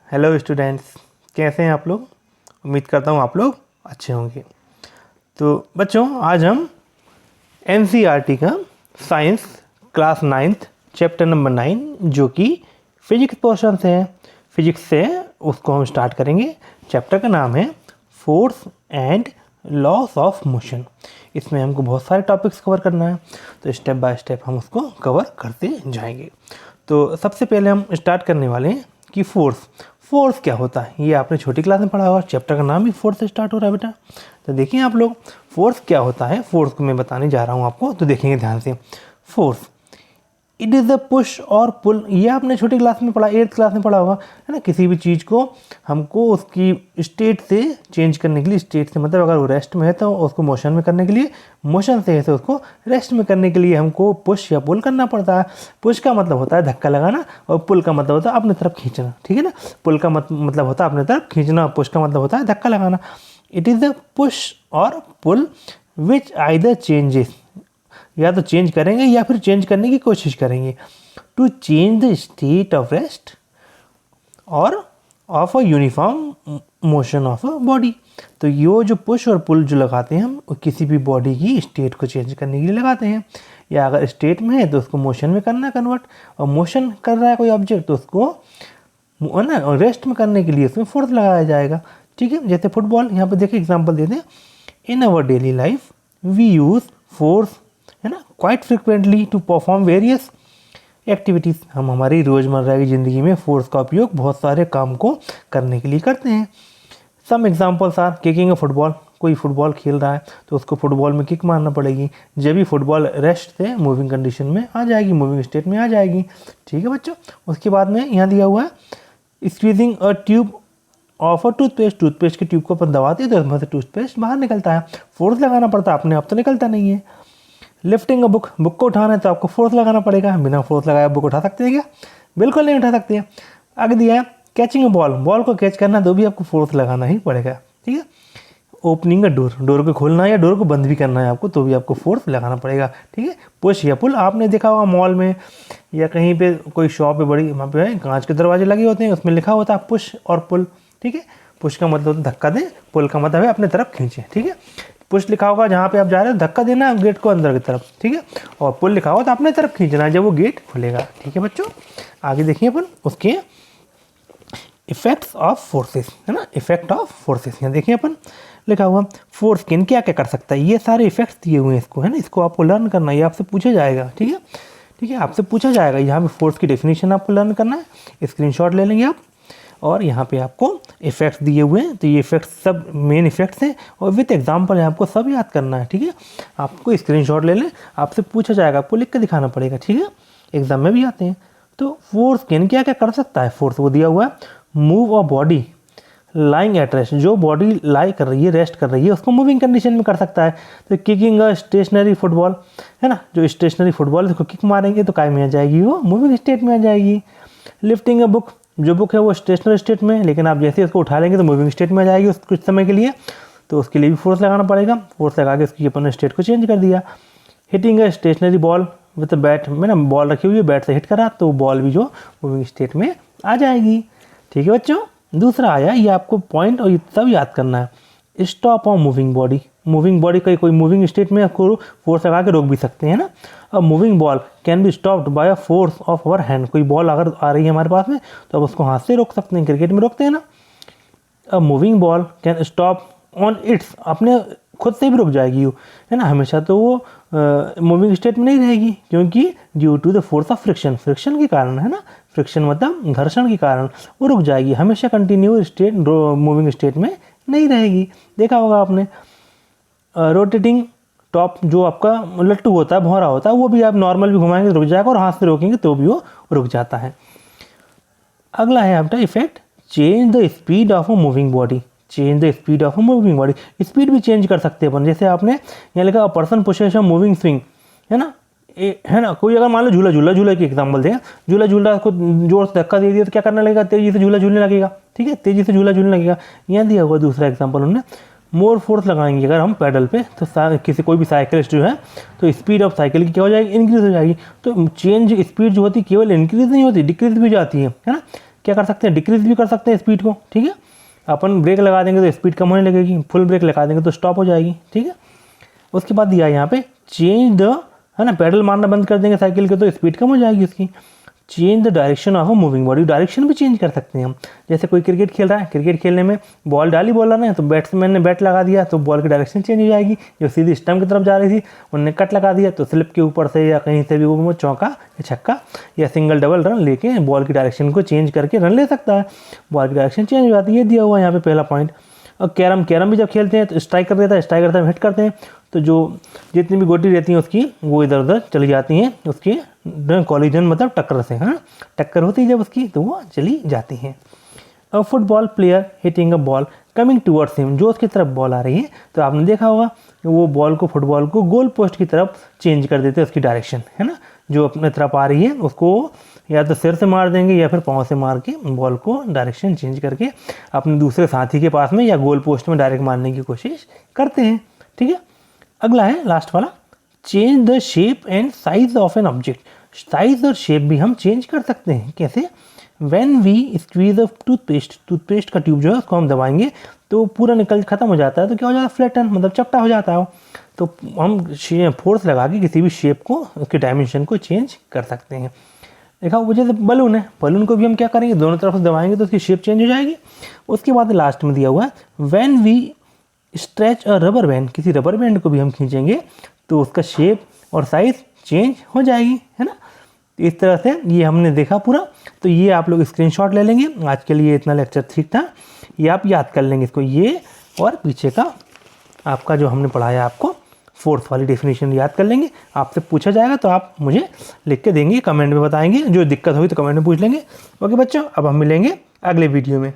Hello students, कैसे हैं आप लोग। उम्मीद करता हूँ आप लोग अच्छे होंगे। तो बच्चों, आज हम एनसीईआरटी का science class 9th chapter number 9 जो कि फिजिक्स पोर्शन से है, फिजिक्स से उसको हम स्टार्ट करेंगे। चैप्टर का नाम है force and loss of motion. इसमें हमको बहुत सारे टॉपिक्स कवर करना है, तो स्टेप बाय स्टेप हम उसको कवर करते जाएंगे। तो सबसे पहले हम स्टार्ट करने वाले हैं कि फोर्स क्या होता है। ये आपने छोटी क्लास में पढ़ा होगा, चैप्टर का नाम ही फोर्स से स्टार्ट हो रहा है बेटा। तो देखिए आप लोग, फोर्स क्या होता है, फोर्स को मैं बताने जा रहा हूँ आपको, तो देखेंगे ध्यान से। Force it is the push और पुल, ये आपने छोटी क्लास में पढ़ा, 8th क्लास में पढ़ा होगा, है ना। किसी भी चीज़ को हमको उसकी स्टेट से चेंज करने के लिए, स्टेट से मतलब अगर वो रेस्ट में है तो उसको मोशन में करने के लिए, मोशन से है तो उसको रेस्ट में करने के लिए हमको पुश या पुल करना पड़ता है। पुश का मतलब होता है धक्का लगाना, और पुल का मतलब होता है अपने तरफ खींचना, ठीक है ना। पुल का मतलब होता है अपने तरफ खींचना, पुश का मतलब होता है धक्का लगाना। इट इज़ द पुश और पुल विच आइदर चेंजेस, या तो चेंज करेंगे या फिर चेंज करने की कोशिश करेंगे, to change the state of rest और of a uniform motion of a body. तो ये जो पुश और पुल जो लगाते हैं हम, किसी भी बॉडी की स्टेट को चेंज करने के लिए लगाते हैं, या अगर स्टेट में है तो उसको मोशन में करना है कन्वर्ट, और मोशन कर रहा है कोई ऑब्जेक्ट तो उसको ना रेस्ट में करने के लिए उसमें फोर्स लगाया जाएगा, ठीक है। जैसे फुटबॉल, यहाँ पे देखिए एग्जाम्पल देते हैं। In our daily life we use force, है ना, quite frequently to perform various activities. हम हमारी रोज़मर्रा की ज़िंदगी में फोर्स का उपयोग बहुत सारे काम को करने के लिए करते हैं। Some examples are kicking a football, कोई फुटबॉल खेल रहा है तो उसको फुटबॉल में किक मारना पड़ेगी, जब भी फुटबॉल रेस्ट से मूविंग कंडीशन में आ जाएगी, मूविंग स्टेट में आ जाएगी, ठीक है बच्चों। उसके बाद में यहाँ दिया हुआ है squeezing a tube of a toothpaste, toothpaste के ट्यूब को अपन दबाते हैं तो उसमें से टूथपेस्ट बाहर निकलता है, फोर्स लगाना पड़ता है, अपने आप तो निकलता नहीं है। लिफ्टिंग अ बुक, बुक को उठाना है तो आपको फोर्स लगाना पड़ेगा, बिना फोर्स लगाए बुक उठा सकते हैं क्या? बिल्कुल नहीं उठा सकते हैं। आगे दिया है कैचिंग अ बॉल, बॉल को कैच करना तो भी आपको फोर्स लगाना ही पड़ेगा, ठीक है। ओपनिंग अ डोर, डोर को खोलना है या डोर को बंद भी करना है आपको तो भी आपको फोर्स लगाना पड़ेगा, ठीक है। पुश या पुल आपने देखा होगा मॉल में या कहीं पे कोई शॉप है बड़ी, वहाँ पे कांच के दरवाजे लगे होते हैं, उसमें लिखा होता है पुश और पुल, ठीक है। पुश का मतलब होता है धक्का दें, पुल का मतलब है अपने तरफ खींचे, ठीक है। पुश लिखा होगा जहाँ पे आप जा रहे हो, धक्का देना है गेट को अंदर की तरफ, ठीक है। और पुल लिखा होगा तो अपने तरफ खींचना है जब वो गेट खुलेगा, ठीक है बच्चों। आगे देखिए अपन उसके इफेक्ट्स ऑफ फोर्सेस, है ना, इफेक्ट ऑफ फोर्सेस। यहाँ देखिए अपन लिखा हुआ फोर्स किन क्या क्या कर सकता है, ये सारे इफेक्ट्स दिए हुए हैं इसको, है ना। इसको आपको लर्न करना है, ये आपसे पूछा जाएगा, ठीक है, ठीक है, आपसे पूछा जाएगा। यहाँ पे फोर्स की डेफिनेशन आपको लर्न करना है, स्क्रीनशॉट ले लेंगे आप, और यहाँ पे आपको इफेक्ट्स दिए हुए हैं, तो ये इफेक्ट्स सब मेन इफेक्ट्स हैं और विथ एग्जांपल है, आपको सब याद करना है, ठीक है। आपको स्क्रीनशॉट ले लें, आपसे पूछा जाएगा, आपको लिख के दिखाना पड़ेगा, ठीक है, एग्जाम में भी आते हैं। तो फोर्स किन क्या क्या कर सकता है, फोर्स वो दिया हुआ है move a body lying at rest, जो बॉडी लाई कर रही है, रेस्ट कर रही है, उसको मूविंग कंडीशन में कर सकता है। तो किकिंग अ स्टेशनरी फुटबॉल, है ना, जो स्टेशनरी फुटबॉल है उसको किक मारेंगे तो काय में आ जाएगी, वो मूविंग स्टेट में आ जाएगी। लिफ्टिंग अ बुक, जो बुक है वो स्टेशनरी स्टेट में, लेकिन आप जैसे उसको उठा लेंगे तो मूविंग स्टेट में आ जाएगी उस कुछ समय के लिए, तो उसके लिए भी फोर्स लगाना पड़ेगा, फोर्स लगा के उसकी अपन स्टेट को चेंज कर दिया। Hitting a stationary ball with bat, में ना बॉल रखी हुई है, बैट से हिट करा तो बॉल भी जो मूविंग स्टेट में आ जाएगी, ठीक है बच्चों। दूसरा आया, ये आपको पॉइंट और ये सब याद करना है, stop on moving body, moving body का कोई मूविंग स्टेट में आपको फोर्स लगा के रोक भी सकते हैं ना। अब moving ball can be stopped bye a force of our hand, कोई बॉल अगर आ रही है हमारे पास में तो अब उसको हाथ से रोक सकते हैं, क्रिकेट में रोकते हैं ना। अब moving ball can stop on it's, अपने खुद से भी रुक जाएगी वो, है ना, हमेशा तो वो मूविंग स्टेट में नहीं रहेगी, क्योंकि due to the force of friction, friction के कारण, है ना, फ्रिक्शन मतलब घर्षण के कारण वो रुक जाएगी, हमेशा कंटिन्यू स्टेट मूविंग स्टेट में नहीं रहेगी। देखा होगा आपने रोटेटिंग टॉप, जो आपका लट्टू होता है, भौरा होता है, वो भी आप नॉर्मल भी घुमाएंगे तो रुक जाएगा, और हाथ से रोकेंगे तो भी वो रुक जाता है। अगला है आपका effect change the speed of a moving body, change the speed of a moving body, speed भी चेंज कर सकते हैं अपन। जैसे आपने यहाँ लिखा person pushes a moving swing, है ना, है ना, कोई अगर मान लो झूला की एग्जाम्पल दें, झूला झूल रहा है, उसको जोर से धक्का दे दिया तो क्या करने लगेगा, तेजी से झूला झूलने लगेगा, ठीक है, तेजी से झूला झूलने लगेगा। यहाँ दिया हुआ दूसरा एग्जाम्पल उन्होंने, मोर फोर्स लगाएंगे अगर हम पैडल पे तो किसी कोई भी साइकिलिस्ट जो है तो स्पीड ऑफ साइकिल की क्या हो जाएगी, इंक्रीज हो जाएगी। तो चेंज स्पीड जो होती है केवल इंक्रीज नहीं होती, डिक्रीज भी जाती है ना। क्या कर सकते हैं, डिक्रीज भी कर सकते हैं स्पीड को, ठीक है। अपन ब्रेक लगा देंगे तो स्पीड कम होने लगेगी, फुल ब्रेक लगा देंगे तो स्टॉप हो जाएगी, ठीक है। उसके बाद दिया यहाँ पे चेंज द, है ना, पैडल मारना बंद कर देंगे साइकिल के तो स्पीड कम हो जाएगी उसकी। Change the direction of a moving body, direction भी चेंज कर सकते हैं हम। जैसे कोई क्रिकेट खेल रहा है, क्रिकेट खेलने में बॉल डाली बॉलर ने, तो बैट्समैन ने बैट लगा दिया तो बॉल की डायरेक्शन चेंज हो जाएगी। जो सीधी स्टंप की तरफ जा रही थी उनने कट लगा दिया तो स्लिप के ऊपर से या कहीं से भी वो चौका या छक्का या सिंगल डबल रन लेके बॉल की डायरेक्शन को चेंज करके रन ले सकता है। बॉल की डायरेक्शन चेंज हो जाती है, दिया हुआ यहाँ पे पहला पॉइंट। और कैरम भी जब खेलते हैं तो स्ट्राइकर रहता है, स्ट्राइकर से हिट करते हैं तो जो जितनी भी गोटी रहती हैं उसकी वो इधर उधर चली जाती हैं उसके कॉलिजन मतलब टक्कर से, हाँ, टक्कर होती है जब उसकी तो वो चली जाती हैं। A football player hitting a ball coming towards him, जो उसकी तरफ बॉल आ रही है तो आपने देखा होगा कि वो बॉल को, फुटबॉल को गोल पोस्ट की तरफ चेंज कर देते हैं उसकी डायरेक्शन, है ना। जो अपने तरफ आ रही है उसको या तो सिर से मार देंगे या फिर पाँव से मार के बॉल को डायरेक्शन चेंज करके अपने दूसरे साथी के पास में या गोल पोस्ट में डायरेक्ट मारने की कोशिश करते हैं, ठीक है। अगला है लास्ट वाला, change the shape and size of an object. Size और शेप भी हम चेंज कर सकते हैं, कैसे? When we squeeze of toothpaste का ट्यूब जो है उसको हम दबाएंगे तो पूरा निकल खत्म हो जाता है तो क्या हो जाता है, फ्लैटन, मतलब चपटा हो जाता है। तो हम फोर्स लगा के किसी भी शेप को, उसके डायमेंशन को चेंज कर सकते हैं। देखा, वो जैसे बलून है, बलून को भी हम क्या करेंगे, दोनों तरफ से दबाएंगे तो उसकी शेप चेंज हो जाएगी। उसके बाद लास्ट में दिया हुआ है when we stretch a rubber band, किसी रबर बैंड को भी हम खींचेंगे तो उसका शेप और साइज चेंज हो जाएगी, है ना। इस तरह से ये हमने देखा पूरा। तो ये आप लोग स्क्रीनशॉट ले लेंगे। आज के लिए इतना लेक्चर ठीक था, ये आप याद कर लेंगे इसको, ये और पीछे का आपका जो हमने पढ़ाया आपको फोर्थ वाली डेफिनेशन याद कर लेंगे। आपसे पूछा जाएगा तो आप मुझे लिख के देंगे, कमेंट में बताएंगे, जो दिक्कत होगी तो कमेंट में पूछ लेंगे। ओके बच्चों, अब हम मिलेंगे अगले वीडियो में।